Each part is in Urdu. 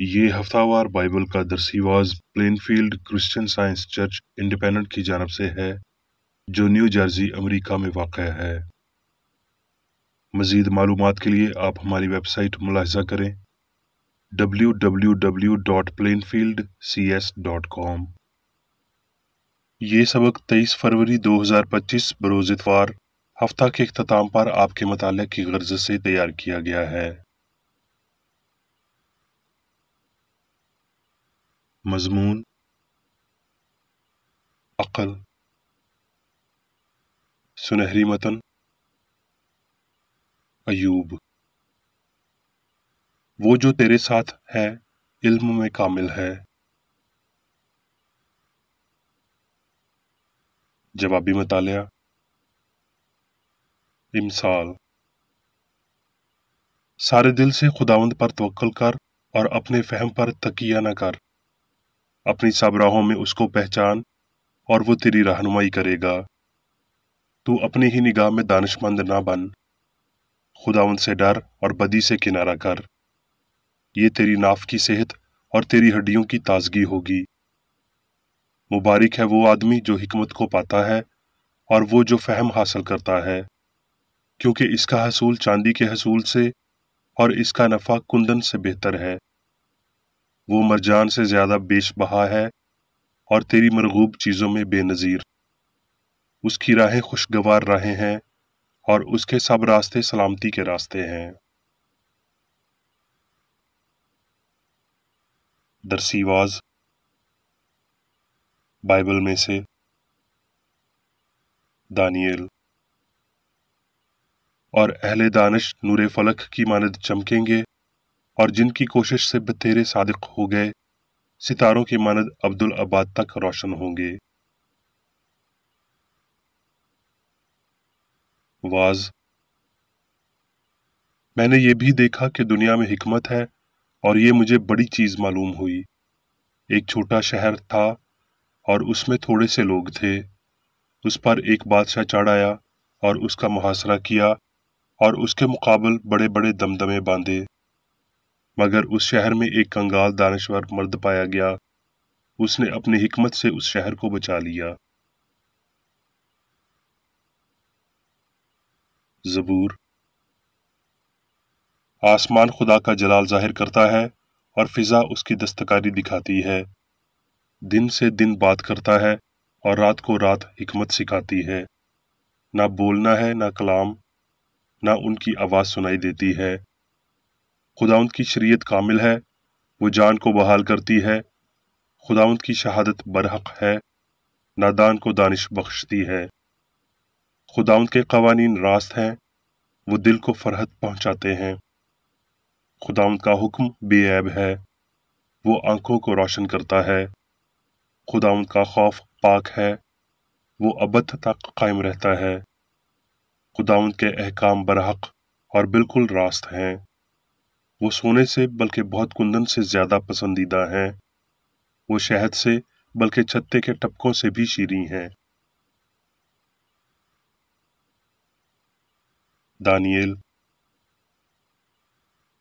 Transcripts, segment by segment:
یہ ہفتہ وار بائبل کا درسی was Plainfield Christian Science Church Independent کی جانب سے ہے جو نیو جرسی امریکہ میں واقع ہے۔ مزید معلومات کے لیے آپ ہماری ویب سائٹ ملاحظہ کریں www.plainfieldcs.com۔ یہ سبق 23 فروری 2025 بروز اتوار ہفتہ کے اختتام پر آپ کے مطالعہ کی غرض سے تیار کیا گیا ہے۔ مضمون: عقل۔ سنہری متن: ایوب۔ وہ جو تیرے ساتھ ہے علم میں کامل ہے۔ جوابی مطالعہ: امثال: سارے دل سے خداوند پر توکل کر اور اپنے فہم پر تکیہ نہ کر۔ اپنی سب راہوں میں اس کو پہچان اور وہ تیری رہنمائی کرے گا۔ تو اپنی ہی نگاہ میں دانش مند نہ بن۔ خداوند سے ڈر اور بدی سے کنارہ کر۔ یہ تیری ناف کی صحت اور تیری ہڈیوں کی تازگی ہوگی۔ مبارک ہے وہ آدمی جو حکمت کو پاتا ہے اور وہ جو فہم حاصل کرتا ہے، کیونکہ اس کا حصول چاندی کے حصول سے اور اس کا نفع کندن سے بہتر ہے۔ وہ مرجان سے زیادہ بیش بہا ہے اور تیری مرغوب چیزوں میں بے نظیر۔ اس کی راہیں خوشگوار راہیں ہیں اور اس کے سب راستے سلامتی کے راستے ہیں۔ درسی واز بائبل میں سے دانیل۔ اور اہل دانش نور فلک کی مانند چمکیں گے، اور جن کی کوشش سے بتیرے صادق ہو گئے ستاروں کی مانند عبدالآباد تک روشن ہوں گے۔ واز: میں نے یہ بھی دیکھا کہ دنیا میں حکمت ہے اور یہ مجھے بڑی چیز معلوم ہوئی۔ ایک چھوٹا شہر تھا اور اس میں تھوڑے سے لوگ تھے۔ اس پر ایک بادشاہ چڑھ آیا اور اس کا محاصرہ کیا اور اس کے مقابل بڑے بڑے دمدمے باندھے، مگر اس شہر میں ایک کنگال دانشور مرد پایا گیا۔ اس نے اپنی حکمت سے اس شہر کو بچا لیا۔ زبور: آسمان خدا کا جلال ظاہر کرتا ہے اور فضا اس کی دستکاری دکھاتی ہے۔ دن سے دن بات کرتا ہے اور رات کو رات حکمت سکھاتی ہے۔ نہ بولنا ہے نہ کلام، نہ ان کی آواز سنائی دیتی ہے۔ خداوند کی شریعت کامل ہے، وہ جان کو بحال کرتی ہے۔ خداوند کی شہادت برحق ہے، نادان کو دانش بخشتی ہے۔ خداوند کے قوانین راست ہیں، وہ دل کو فرحت پہنچاتے ہیں۔ خداوند کا حکم بے عیب ہے، وہ آنکھوں کو روشن کرتا ہے۔ خداوند کا خوف پاک ہے، وہ ابد تک قائم رہتا ہے۔ خداوند کے احکام برحق اور بالکل راست ہیں، وہ سونے سے بلکہ بہت کندن سے زیادہ پسندیدہ ہیں، وہ شہد سے بلکہ چھتے کے ٹپکوں سے بھی شیریں ہیں۔ دانیل: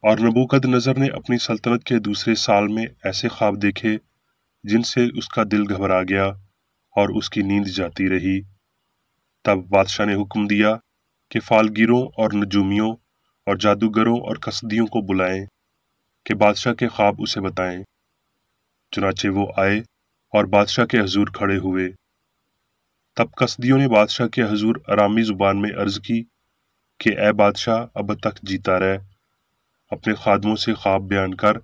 اور نبوکد نظر نے اپنی سلطنت کے دوسرے سال میں ایسے خواب دیکھے جن سے اس کا دل گھبرا گیا اور اس کی نیند جاتی رہی۔ تب بادشاہ نے حکم دیا کہ فالگیروں اور نجومیوں اور جادوگروں اور کسدیوں کو بلائیں کہ بادشاہ کے خواب اسے بتائیں۔ چنانچہ وہ آئے اور بادشاہ کے حضور کھڑے ہوئے۔ تب کسدیوں نے بادشاہ کے حضور ارامی زبان میں عرض کی کہ اے بادشاہ، اب تک جیتا رہ، اپنے خادموں سے خواب بیان کر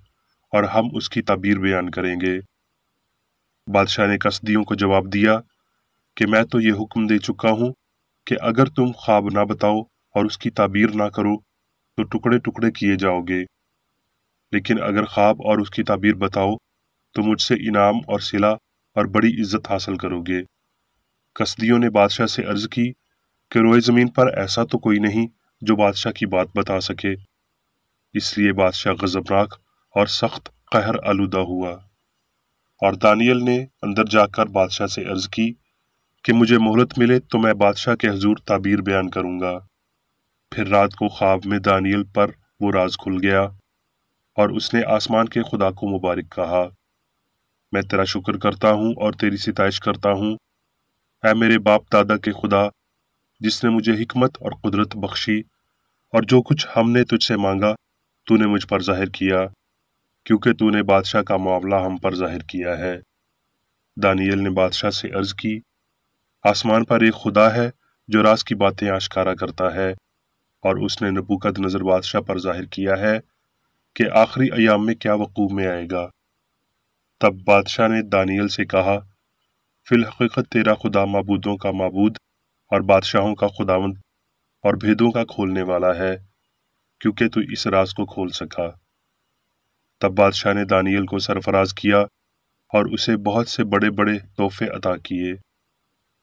اور ہم اس کی تعبیر بیان کریں گے۔ بادشاہ نے کسدیوں کو جواب دیا کہ میں تو یہ حکم دے چکا ہوں کہ اگر تم خواب نہ بتاؤ اور اس کی تعبیر نہ کرو تو ٹکڑے ٹکڑے کیے جاؤ گے، لیکن اگر خواب اور اس کی تعبیر بتاؤ تو مجھ سے انعام اور صلہ اور بڑی عزت حاصل کرو گے۔ کسدیوں نے بادشاہ سے عرض کی کہ روئے زمین پر ایسا تو کوئی نہیں جو بادشاہ کی بات بتا سکے۔ اس لیے بادشاہ غضبناک اور سخت قہر آلودہ ہوا۔ اور دانیل نے اندر جا کر بادشاہ سے عرض کی کہ مجھے مہلت ملے تو میں بادشاہ کے حضور تعبیر بیان کروں گا۔ پھر رات کو خواب میں دانیل پر وہ راز کھل گیا۔ اور اس نے آسمان کے خدا کو مبارک کہا، میں تیرا شکر کرتا ہوں اور تیری ستائش کرتا ہوں، اے میرے باپ دادا کے خدا، جس نے مجھے حکمت اور قدرت بخشی، اور جو کچھ ہم نے تجھ سے مانگا تو نے مجھ پر ظاہر کیا، کیونکہ تو نے بادشاہ کا معاملہ ہم پر ظاہر کیا ہے۔ دانیل نے بادشاہ سے عرض کی، آسمان پر ایک خدا ہے جو راز کی باتیں آشکارا کرتا ہے، اور اس نے نبوکد نظر بادشاہ پر ظاہر کیا ہے کہ آخری ایام میں کیا وقوع میں آئے گا۔ تب بادشاہ نے دانیل سے کہا، فی الحقیقت تیرا خدا معبودوں کا معبود اور بادشاہوں کا خداوند اور بھیدوں کا کھولنے والا ہے، کیونکہ تو اس راز کو کھول سکا۔ تب بادشاہ نے دانیل کو سرفراز کیا اور اسے بہت سے بڑے بڑے تحفے عطا کیے،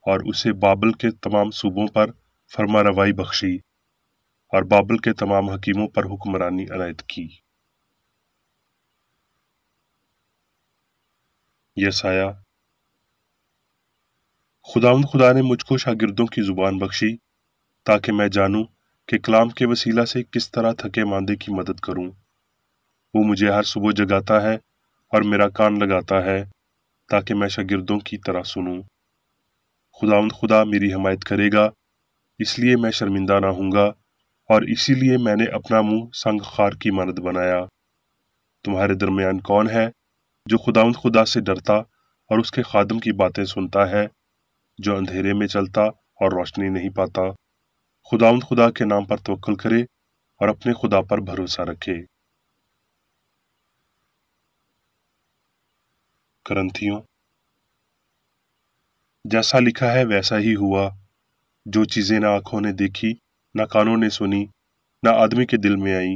اور اسے بابل کے تمام صوبوں پر فرما روائی بخشی، اور بابل کے تمام حکیموں پر حکمرانی عنایت کی۔ یسایہ۔ خداوند خدا نے مجھ کو شاگردوں کی زبان بخشی تاکہ میں جانوں کہ کلام کے وسیلہ سے کس طرح تھکے ماندے کی مدد کروں۔ وہ مجھے ہر صبح جگاتا ہے اور میرا کان لگاتا ہے تاکہ میں شاگردوں کی طرح سنوں۔ خداوند خدا میری حمایت کرے گا، اس لیے میں شرمندہ نہ ہوں گا، اور اسی لیے میں نے اپنا منہ سنگ خار کی مانند بنایا۔ تمہارے درمیان کون ہے جو خداوند خدا سے ڈرتا اور اس کے خادم کی باتیں سنتا ہے، جو اندھیرے میں چلتا اور روشنی نہیں پاتا؟ خداوند خدا کے نام پر توکل کرے اور اپنے خدا پر بھروسہ رکھے۔ کرنتھیوں۔ جیسا لکھا ہے ویسا ہی ہوا، جو چیزیں نہ آنکھوں نے دیکھی، نہ کانوں نے سنی، نہ آدمی کے دل میں آئیں،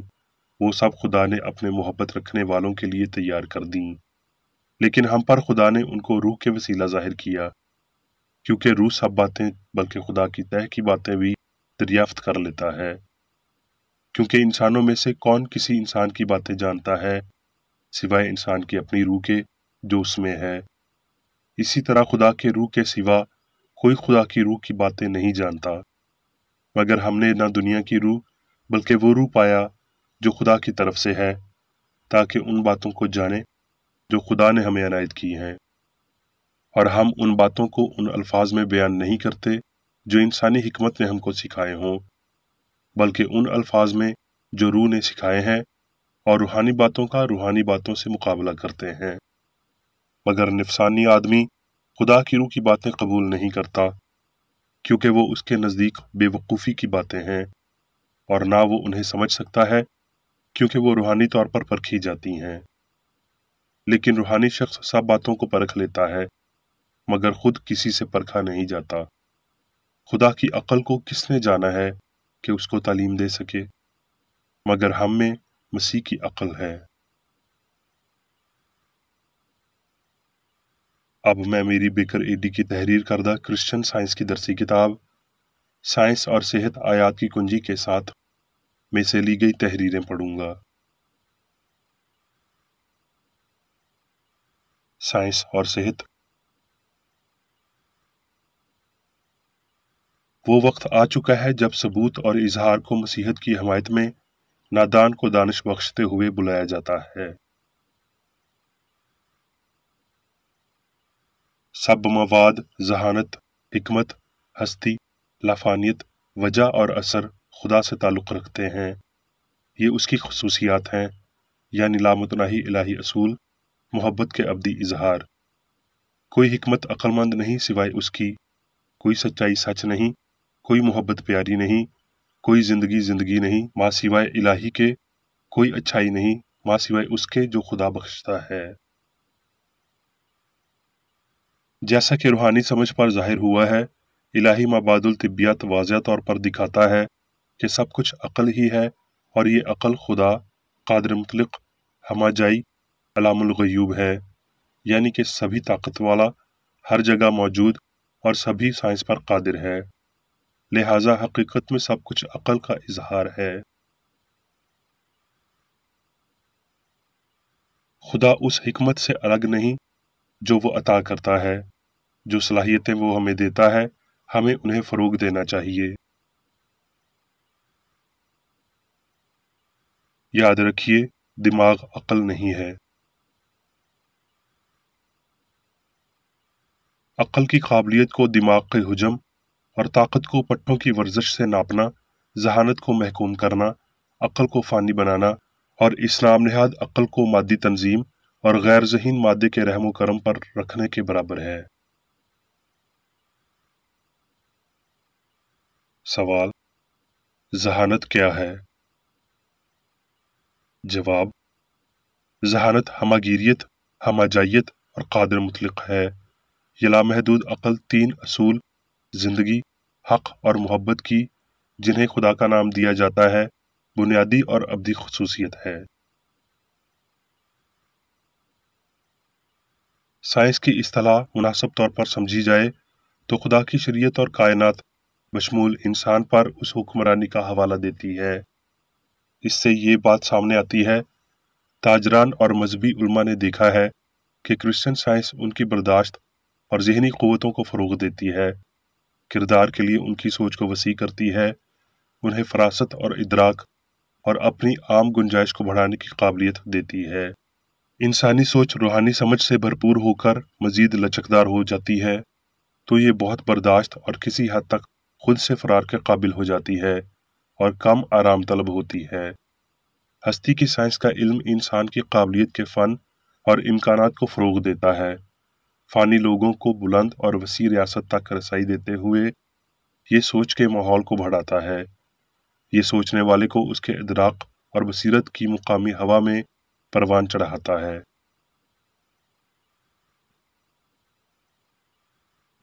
وہ سب خدا نے اپنے محبت رکھنے والوں کے لیے تیار کر دیں۔ لیکن ہم پر خدا نے ان کو روح کے وسیلہ ظاہر کیا، کیونکہ روح سب باتیں بلکہ خدا کی تہ کی باتیں بھی دریافت کر لیتا ہے۔ کیونکہ انسانوں میں سے کون کسی انسان کی باتیں جانتا ہے سوائے انسان کی اپنی روح کے جو اس میں ہے۔ اسی طرح خدا کے روح کے سوا کوئی خدا کی روح کی باتیں نہیں جانتا، مگر ہم نے نہ دنیا کی روح بلکہ وہ روح پایا جو خدا کی طرف سے ہے، تاکہ ان باتوں کو جانیں جو خدا نے ہمیں عنایت کی ہیں۔ اور ہم ان باتوں کو ان الفاظ میں بیان نہیں کرتے جو انسانی حکمت نے ہم کو سکھائے ہوں، بلکہ ان الفاظ میں جو روح نے سکھائے ہیں، اور روحانی باتوں کا روحانی باتوں سے مقابلہ کرتے ہیں۔ مگر نفسانی آدمی خدا کی روح کی باتیں قبول نہیں کرتا، کیونکہ وہ اس کے نزدیک بے وقوفی کی باتیں ہیں، اور نہ وہ انہیں سمجھ سکتا ہے، کیونکہ وہ روحانی طور پر پرکھی جاتی ہیں۔ لیکن روحانی شخص سب باتوں کو پرکھ لیتا ہے، مگر خود کسی سے پرکھا نہیں جاتا۔ خدا کی عقل کو کس نے جانا ہے کہ اس کو تعلیم دے سکے؟ مگر ہم میں مسیح کی عقل ہے۔ اب میں میری بیکر ایڈی کی تحریر کردہ کرسچن سائنس کی درسی کتاب سائنس اور صحت آیات کی کنجی کے ساتھ میں سے لی گئی تحریریں پڑھوں گا۔ سائنس اور صحت۔ وہ وقت آ چکا ہے جب ثبوت اور اظہار کو مسیحت کی حمایت میں نادان کو دانش بخشتے ہوئے بلایا جاتا ہے۔ سب مواد ذہانت، حکمت، ہستی، لافانیت، وجہ اور اثر خدا سے تعلق رکھتے ہیں۔ یہ اس کی خصوصیات ہیں، یعنی لامتناہی الہی اصول، محبت کے ابدی اظہار۔ کوئی حکمت عقل مند نہیں سوائے اس کی، کوئی سچائی سچ نہیں، کوئی محبت پیاری نہیں، کوئی زندگی زندگی نہیں ماں سوائے الہی کے، کوئی اچھائی نہیں ماں سوائے اس کے جو خدا بخشتا ہے۔ جیسا کہ روحانی سمجھ پر ظاہر ہوا ہے، الہی مباد الطبیات واضح طور پر دکھاتا ہے کہ سب کچھ عقل ہی ہے، اور یہ عقل خدا، قادر مطلق، ہمہ جائی، علام الغیوب ہے، یعنی کہ سبھی طاقت والا، ہر جگہ موجود اور سبھی سائنس پر قادر ہے۔ لہذا حقیقت میں سب کچھ عقل کا اظہار ہے۔ خدا اس حکمت سے الگ نہیں جو وہ عطا کرتا ہے۔ جو صلاحیتیں وہ ہمیں دیتا ہے، ہمیں انہیں فروغ دینا چاہیے۔ یاد رکھیے، دماغ عقل نہیں ہے۔ عقل کی قابلیت کو دماغ کے حجم اور طاقت کو پٹھوں کی ورزش سے ناپنا، ذہانت کو محکوم کرنا، عقل کو فانی بنانا، اور اس نام نہاد عقل کو مادی تنظیم اور غیر ذہین مادے کے رحم و کرم پر رکھنے کے برابر ہے۔ سوال: ذہانت کیا ہے؟ جواب: ذہانت ہماگیریت، ہماجائیت اور قادر مطلق ہے۔ یہ لامحدود عقل تین اصول، زندگی، حق اور محبت کی، جنہیں خدا کا نام دیا جاتا ہے، بنیادی اور ابدی خصوصیت ہے۔ سائنس کی اصطلاح مناسب طور پر سمجھی جائے تو خدا کی شریعت اور کائنات بشمول انسان پر اس حکمرانی کا حوالہ دیتی ہے۔ اس سے یہ بات سامنے آتی ہے، تاجران اور مذہبی علماء نے دیکھا ہے کہ کرسچن سائنس ان کی برداشت اور ذہنی قوتوں کو فروغ دیتی ہے، کردار کے لیے ان کی سوچ کو وسیع کرتی ہے، انہیں فراست اور ادراک اور اپنی عام گنجائش کو بڑھانے کی قابلیت دیتی ہے۔ انسانی سوچ روحانی سمجھ سے بھرپور ہو کر مزید لچکدار ہو جاتی ہے تو یہ بہت برداشت اور کسی حد تک خود سے فرار کے قابل ہو جاتی ہے اور کم آرام طلب ہوتی ہے۔ ہستی کی سائنس کا علم انسان کی قابلیت کے فن اور امکانات کو فروغ دیتا ہے، فانی لوگوں کو بلند اور وسیع ریاست تک رسائی دیتے ہوئے یہ سوچ کے ماحول کو بڑھاتا ہے، یہ سوچنے والے کو اس کے ادراک اور بصیرت کی مقامی ہوا میں پروان چڑھاتا ہے۔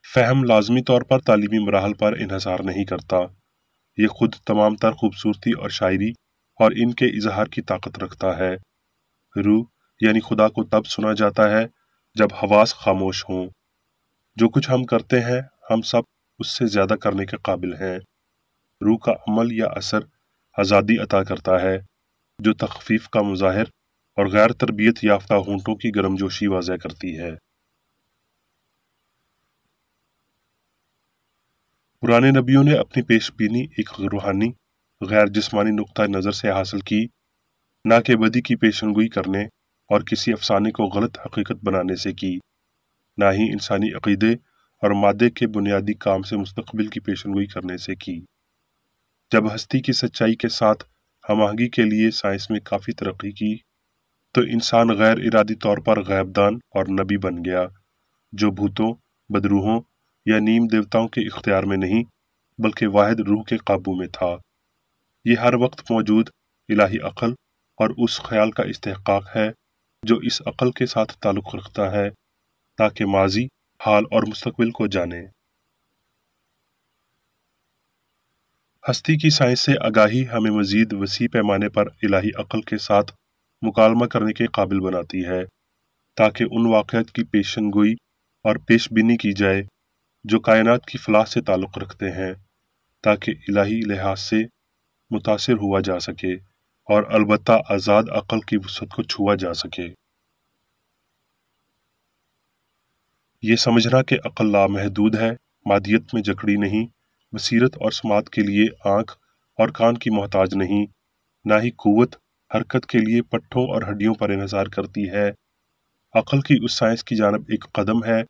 فہم لازمی طور پر تعلیمی مراحل پر انحصار نہیں کرتا، یہ خود تمام تر خوبصورتی اور شاعری اور ان کے اظہار کی طاقت رکھتا ہے۔ روح یعنی خدا کو تب سنا جاتا ہے جب حواس خاموش ہوں۔ جو کچھ ہم کرتے ہیں ہم سب اس سے زیادہ کرنے کے قابل ہیں۔ روح کا عمل یا اثر آزادی عطا کرتا ہے جو تخفیف کا مظاہر اور غیر تربیت یافتہ ہونٹوں کی گرمجوشی واضح کرتی ہے۔ پرانے نبیوں نے اپنی پیش بینی ایک روحانی غیر جسمانی نقطہ نظر سے حاصل کی، نہ کہ بدی کی پیشنگوئی کرنے اور کسی افسانے کو غلط حقیقت بنانے سے کی، نہ ہی انسانی عقیدے اور مادے کے بنیادی کام سے مستقبل کی پیشنگوئی کرنے سے کی۔ جب ہستی کی سچائی کے ساتھ ہم آہنگی کے لیے سائنس میں کافی ترقی کی تو انسان غیر ارادی طور پر غیب دان اور نبی بن گیا، جو بھوتوں، بدروحوں یا نیم دیوتاؤں کے اختیار میں نہیں بلکہ واحد روح کے قابو میں تھا۔ یہ ہر وقت موجود الہی عقل اور اس خیال کا استحقاق ہے جو اس عقل کے ساتھ تعلق رکھتا ہے تاکہ ماضی، حال اور مستقبل کو جانے۔ ہستی کی سائنس سے آگاہی ہمیں مزید وسیع پیمانے پر الہی عقل کے ساتھ مکالمہ کرنے کے قابل بناتی ہے تاکہ ان واقعات کی پیشن گوئی اور پیش بینی کی جائے جو کائنات کی فلاح سے تعلق رکھتے ہیں، تاکہ الہی لحاظ سے متاثر ہوا جا سکے اور البتہ آزاد عقل کی وسعت کو چھوا جا سکے۔ یہ سمجھنا کہ عقل لامحدود ہے، مادیت میں جکڑی نہیں، بصیرت اور سماعت کے لیے آنکھ اور کان کی محتاج نہیں، نہ ہی قوت حرکت کے لیے پٹھوں اور ہڈیوں پر انحصار کرتی ہے، عقل کی اس سائنس کی جانب ایک قدم ہے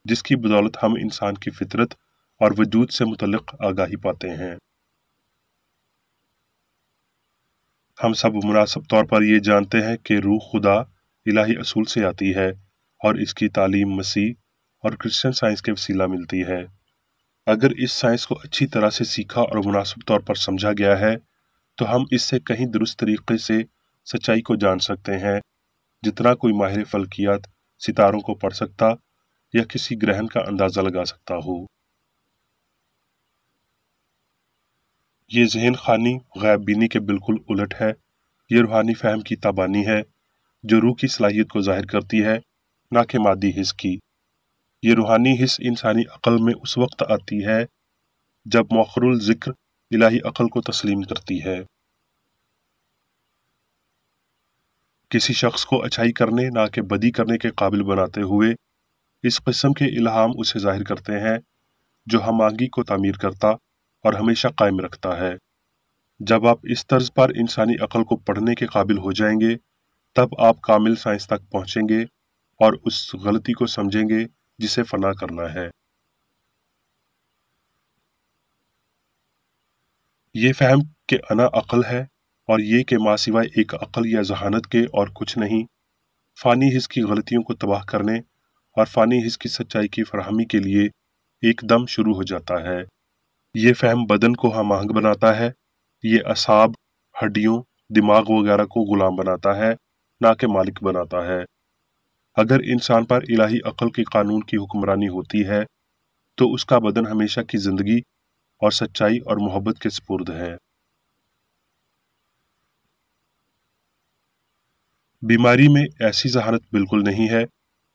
جس کی بدولت ہم انسان کی فطرت اور وجود سے متعلق آگاہی پاتے ہیں۔ ہم سب مناسب طور پر یہ جانتے ہیں کہ روح خدا الہی اصول سے آتی ہے اور اس کی تعلیم مسیح اور کرسچن سائنس کے وسیلہ ملتی ہے۔ اگر اس سائنس کو اچھی طرح سے سیکھا اور مناسب طور پر سمجھا گیا ہے تو ہم اس سے کہیں درست طریقے سے سچائی کو جان سکتے ہیں جتنا کوئی ماہر فلکیات ستاروں کو پڑھ سکتا یا کسی گرہن کا اندازہ لگا سکتا ہو۔ یہ ذہن خوانی غیب بینی کے بالکل الٹ ہے، یہ روحانی فہم کی تابانی ہے جو روح کی صلاحیت کو ظاہر کرتی ہے، نہ کہ مادی حس کی۔ یہ روحانی حس انسانی عقل میں اس وقت آتی ہے جب مؤخر الذکر الہی عقل کو تسلیم کرتی ہے۔ کسی شخص کو اچھائی کرنے نہ کہ بدی کرنے کے قابل بناتے ہوئے اس قسم کے الہام اسے ظاہر کرتے ہیں جو ہم آہنگی کو تعمیر کرتا اور ہمیشہ قائم رکھتا ہے۔ جب آپ اس طرز پر انسانی عقل کو پڑھنے کے قابل ہو جائیں گے تب آپ کامل سائنس تک پہنچیں گے اور اس غلطی کو سمجھیں گے جسے فنا کرنا ہے۔ یہ فہم کہ انا عقل ہے اور یہ کہ ماں سوائے ایک عقل یا ذہانت کے اور کچھ نہیں، فانی حس کی غلطیوں کو تباہ کرنے اور فانی حس کی سچائی کی فراہمی کے لیے ایک دم شروع ہو جاتا ہے۔ یہ فہم بدن کو ہم آہنگ بناتا ہے، یہ اعصاب، ہڈیوں، دماغ وغیرہ کو غلام بناتا ہے، نہ کہ مالک بناتا ہے۔ اگر انسان پر الہی عقل کے قانون کی حکمرانی ہوتی ہے تو اس کا بدن ہمیشہ کی زندگی اور سچائی اور محبت کے سپرد ہے۔ بیماری میں ایسی ذہانت بالکل نہیں ہے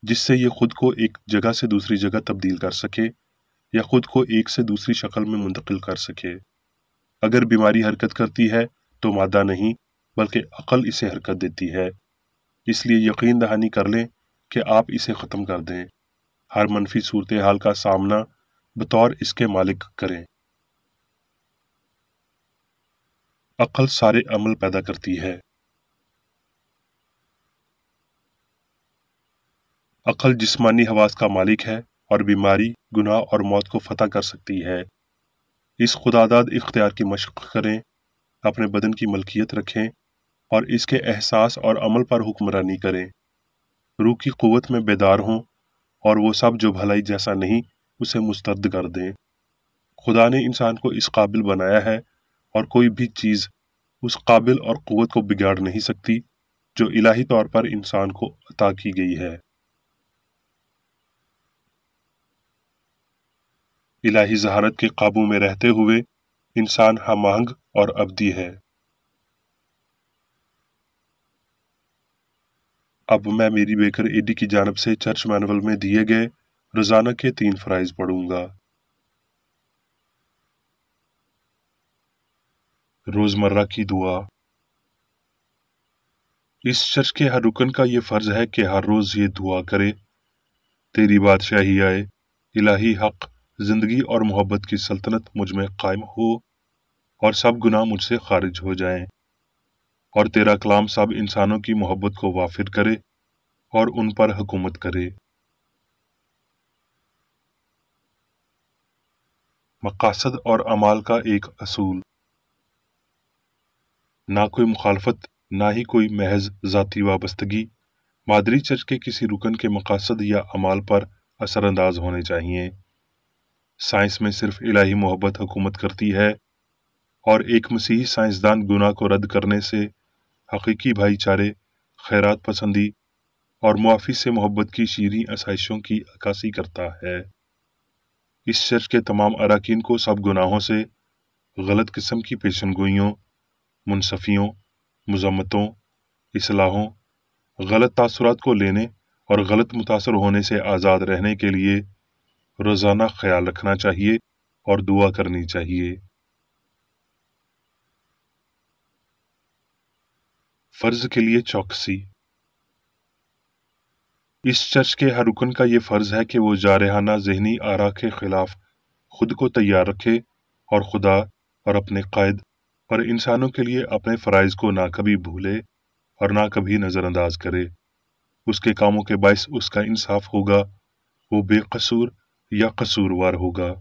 جس سے یہ خود کو ایک جگہ سے دوسری جگہ تبدیل کر سکے یا خود کو ایک سے دوسری شکل میں منتقل کر سکے۔ اگر بیماری حرکت کرتی ہے تو مادہ نہیں بلکہ عقل اسے حرکت دیتی ہے، اس لیے یقین دہانی کر لیں کہ آپ اسے ختم کر دیں، ہر منفی صورتحال کا سامنا بطور اس کے مالک کریں۔ عقل سارے عمل پیدا کرتی ہے۔ عقل جسمانی حواس کا مالک ہے اور بیماری، گناہ اور موت کو فتح کر سکتی ہے۔ اس خداداد اختیار کی مشق کریں، اپنے بدن کی ملکیت رکھیں اور اس کے احساس اور عمل پر حکمرانی کریں۔ روح کی قوت میں بیدار ہوں اور وہ سب جو بھلائی جیسا نہیں اسے مسترد کر دیں۔ خدا نے انسان کو اس قابل بنایا ہے اور کوئی بھی چیز اس قابل اور قوت کو بگاڑ نہیں سکتی جو الہی طور پر انسان کو عطا کی گئی ہے۔ الہی ذہانت کے قابو میں رہتے ہوئے انسان ہم آہنگ اور ابدی ہے۔ اب میں میری بیکر ایڈی کی جانب سے چرچ مینول میں دیے گئے روزانہ کے 3 فرائض پڑھوں گا۔ روزمرہ کی دعا۔ اس چرچ کے ہر رکن کا یہ فرض ہے کہ ہر روز یہ دعا کرے: تیری بادشاہی آئے، الہی حق، زندگی اور محبت کی سلطنت مجھ میں قائم ہو اور سب گناہ مجھ سے خارج ہو جائیں، اور تیرا کلام سب انسانوں کی محبت کو وافر کرے اور ان پر حکومت کرے۔ مقاصد اور اعمال کا ایک اصول۔ نہ کوئی مخالفت، نہ ہی کوئی محض ذاتی وابستگی مادری چرچ کے کسی رکن کے مقاصد یا اعمال پر اثر انداز ہونے چاہیے۔ سائنس میں صرف الہی محبت حکومت کرتی ہے، اور ایک مسیحی سائنسدان گناہ کو رد کرنے سے حقیقی بھائی چارے، خیرات پسندی اور معافی سے محبت کی شیریں آسائشوں کی عکاسی کرتا ہے۔ اس چرچ کے تمام اراکین کو سب گناہوں سے، غلط قسم کی پیشن گوئیوں، منصفیوں، مذمتوں، اصلاحوں، غلط تاثرات کو لینے اور غلط متاثر ہونے سے آزاد رہنے کے لیے روزانہ خیال رکھنا چاہیے اور دعا کرنی چاہیے۔ فرض کے لیے چوکسی۔ اس چرچ کے ہر رکن کا یہ فرض ہے کہ وہ جارحانہ ذہنی آرا کے خلاف خود کو تیار رکھے اور خدا اور اپنے قائد اور انسانوں کے لیے اپنے فرائض کو نہ کبھی بھولے اور نہ کبھی نظر انداز کرے۔ اس کے کاموں کے باعث اس کا انصاف ہوگا، وہ بے قصور یا قصوروار ہوگا۔